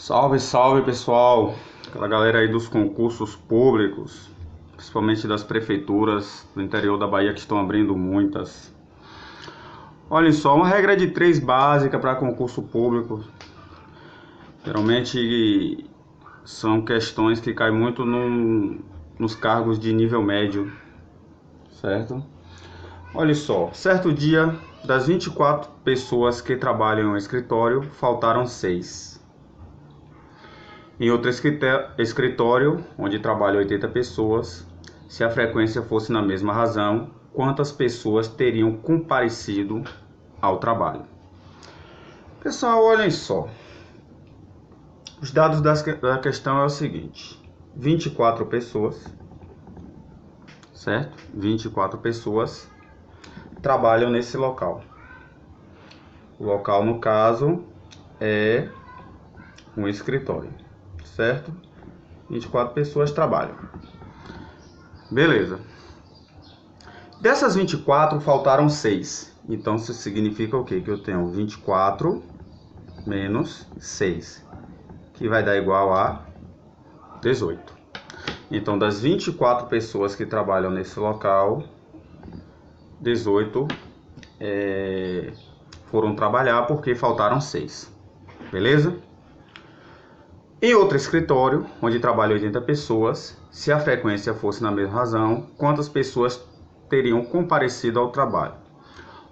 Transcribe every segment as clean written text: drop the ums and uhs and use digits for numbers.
Salve, salve pessoal, aquela galera aí dos concursos públicos, principalmente das prefeituras do interior da Bahia que estão abrindo muitas. Olhem só, uma regra de 3 básica para concurso público. Geralmente são questões que caem muito nos cargos de nível médio, certo? Olha só, certo dia, das 24 pessoas que trabalham no escritório, faltaram 6. Em outro escritório, onde trabalham 80 pessoas, se a frequência fosse na mesma razão, quantas pessoas teriam comparecido ao trabalho? Pessoal, olhem só. Os dados da questão é o seguinte: 24 pessoas, certo? 24 pessoas trabalham nesse local. O local, no caso, é um escritório, certo? 24 pessoas trabalham. Beleza. Dessas 24, faltaram 6. Então, isso significa o quê? Que eu tenho 24 menos 6, que vai dar igual a 18. Então, das 24 pessoas que trabalham nesse local, 18 foram trabalhar porque faltaram 6. Beleza? Em outro escritório, onde trabalham 80 pessoas, se a frequência fosse na mesma razão, quantas pessoas teriam comparecido ao trabalho?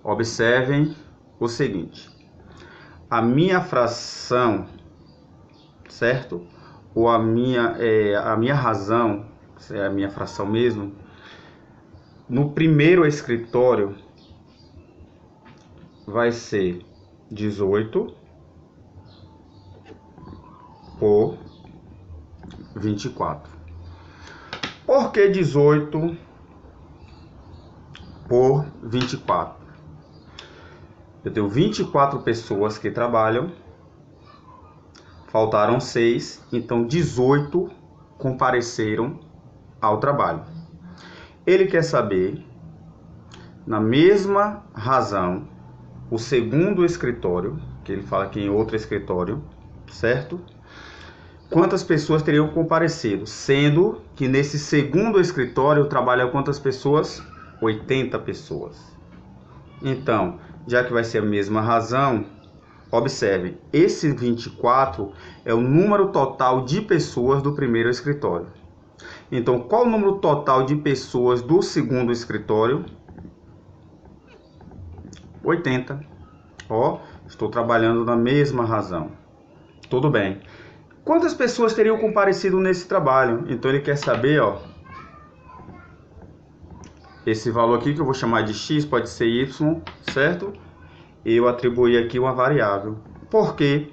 Observem o seguinte: a minha fração, certo? Ou a minha razão, é a minha fração mesmo, no primeiro escritório vai ser 18 por 24. Por que 18 por 24? Eu tenho 24 pessoas que trabalham, faltaram 6, então 18 compareceram ao trabalho. Ele quer saber, na mesma razão, o segundo escritório, que ele fala aqui em outro escritório, certo? Quantas pessoas teriam comparecido, sendo que nesse segundo escritório trabalham quantas pessoas? 80 pessoas. Então, já que vai ser a mesma razão, observe, esse 24 é o número total de pessoas do primeiro escritório. Então, qual o número total de pessoas do segundo escritório? 80. Ó, estou trabalhando na mesma razão. Tudo bem. Quantas pessoas teriam comparecido nesse trabalho? Então ele quer saber, ó, esse valor aqui que eu vou chamar de x, pode ser y, certo? Eu atribuí aqui uma variável. Por quê?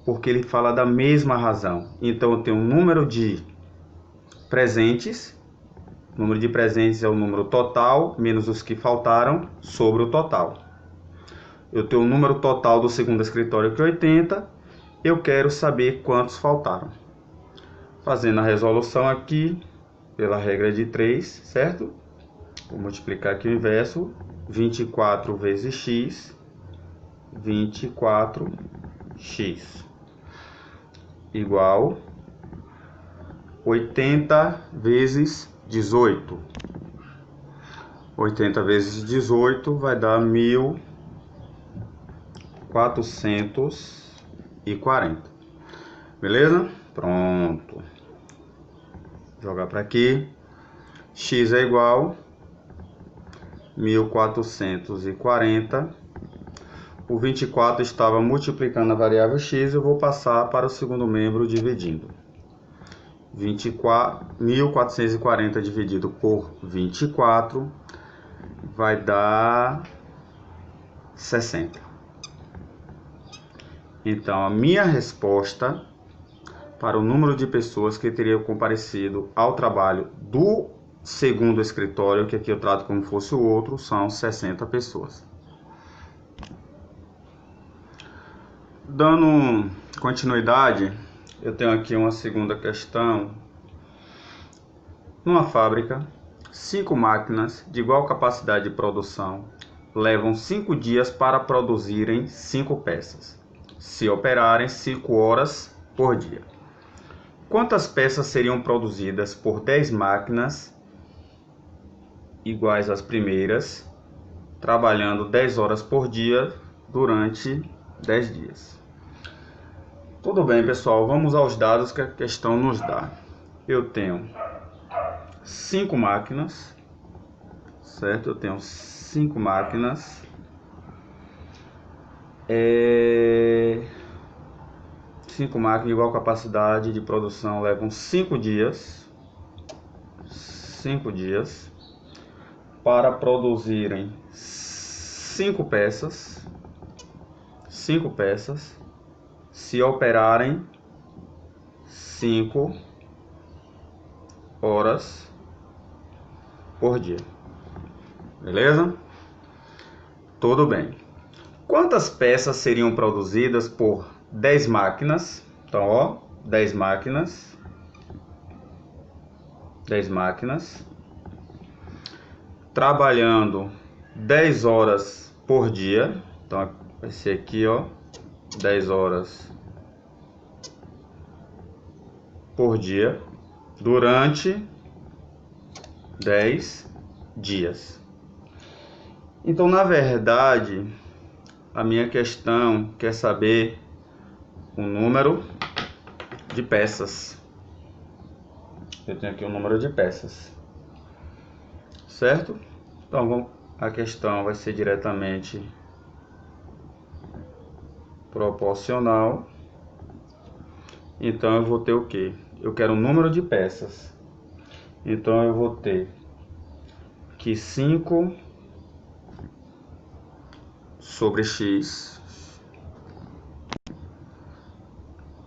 Porque ele fala da mesma razão. Então eu tenho um número de presentes. O número de presentes é o número total, menos os que faltaram, sobre o total. Eu tenho o número total do segundo escritório, que é 80. Eu quero saber quantos faltaram. Fazendo a resolução aqui, pela regra de 3, certo? Vou multiplicar aqui o inverso. 24 vezes x, 24x, igual 80 vezes 18. 80 vezes 18 vai dar 1440. Beleza? Pronto. Jogar para aqui. X é igual 1440. O 24 estava multiplicando a variável x. Eu vou passar para o segundo membro dividindo. 1440 dividido por 24 vai dar 60. Então, a minha resposta para o número de pessoas que teriam comparecido ao trabalho do segundo escritório, que aqui eu trato como fosse o outro, são 60 pessoas. Dando continuidade, eu tenho aqui uma segunda questão. Numa fábrica, 5 máquinas de igual capacidade de produção levam 5 dias para produzirem 5 peças. Se operarem 5 horas por dia. Quantas peças seriam produzidas por 10 máquinas iguais às primeiras, trabalhando 10 horas por dia durante 10 dias? Tudo bem, pessoal, vamos aos dados que a questão nos dá. Eu tenho 5 máquinas, certo? Eu tenho 5 máquinas. 5 máquinas igual capacidade de produção levam 5 dias. 5 dias para produzirem 5 peças. 5 peças. Se operarem 5 horas por dia. Beleza? Tudo bem. Quantas peças seriam produzidas por 10 máquinas? Então, ó, 10 máquinas. 10 máquinas. Trabalhando 10 horas por dia. Então, vai ser aqui, ó, 10 horas por dia durante 10 dias. Então, na verdade, a minha questão quer saber o número de peças. Eu tenho aqui o número de peças, certo? Então, a questão vai ser diretamente proporcional. Então, eu vou ter o quê? Eu quero o número de peças. Então, eu vou ter que 5 sobre x,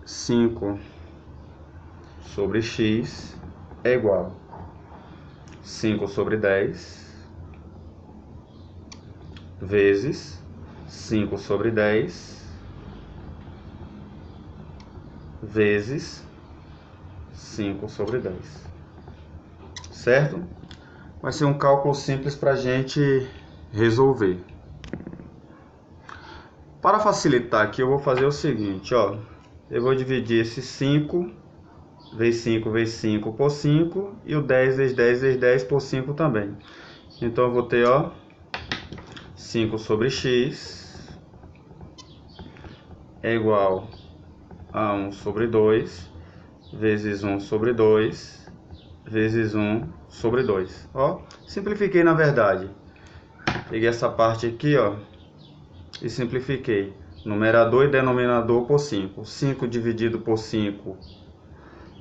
5 sobre x é igual a 5 sobre 10 vezes 5 sobre 10 vezes 5 sobre 10, certo? Vai ser um cálculo simples para a gente resolver. Para facilitar aqui, eu vou fazer o seguinte, ó. Eu vou dividir esse 5 vezes 5 vezes 5 por 5 e o 10 vezes 10 vezes 10 por 5 também. Então eu vou ter, ó, 5 sobre x é igual a 1 sobre 2 vezes 1 sobre 2 vezes 1 sobre 2. Ó, simplifiquei na verdade. Peguei essa parte aqui, ó, e simplifiquei. Numerador e denominador por 5. 5 dividido por 5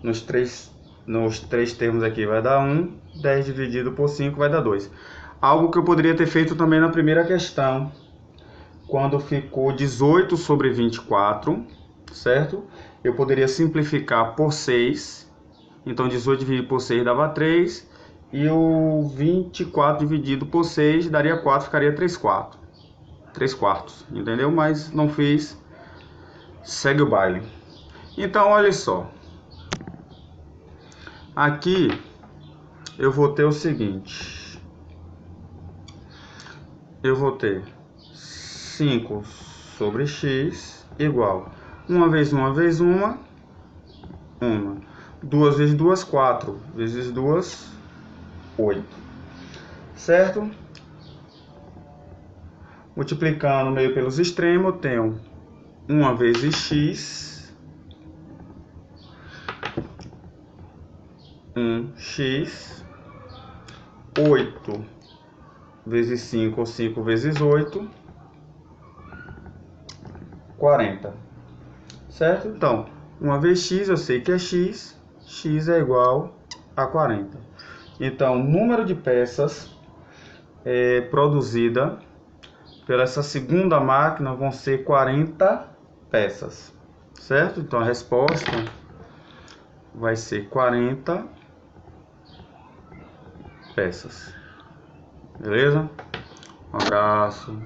nos três termos aqui vai dar 1. 10 dividido por 5 vai dar 2. Algo que eu poderia ter feito também na primeira questão, quando ficou 18 sobre 24, certo? Eu poderia simplificar por 6. Então 18 dividido por 6 dava 3. E o 24 dividido por 6 daria 4, ficaria 3 quartos, entendeu? Mas não fiz, segue o baile. Então, olha só. Aqui eu vou ter o seguinte. Eu vou ter 5 sobre x igual 1 vezes 1 vezes 1, 1. 2 vezes 2, 4. Vezes 2, 8. Certo? Multiplicando meio pelos extremos, eu tenho 1 vezes x, 1x, 8 vezes 5, ou 5 vezes 8, 40. Certo? Então, 1 vezes x, eu sei que é x, x é igual a 40. Então, o número de peças produzida pela essa segunda máquina vão ser 40 peças, certo? Então a resposta vai ser 40 peças, beleza? Um abraço.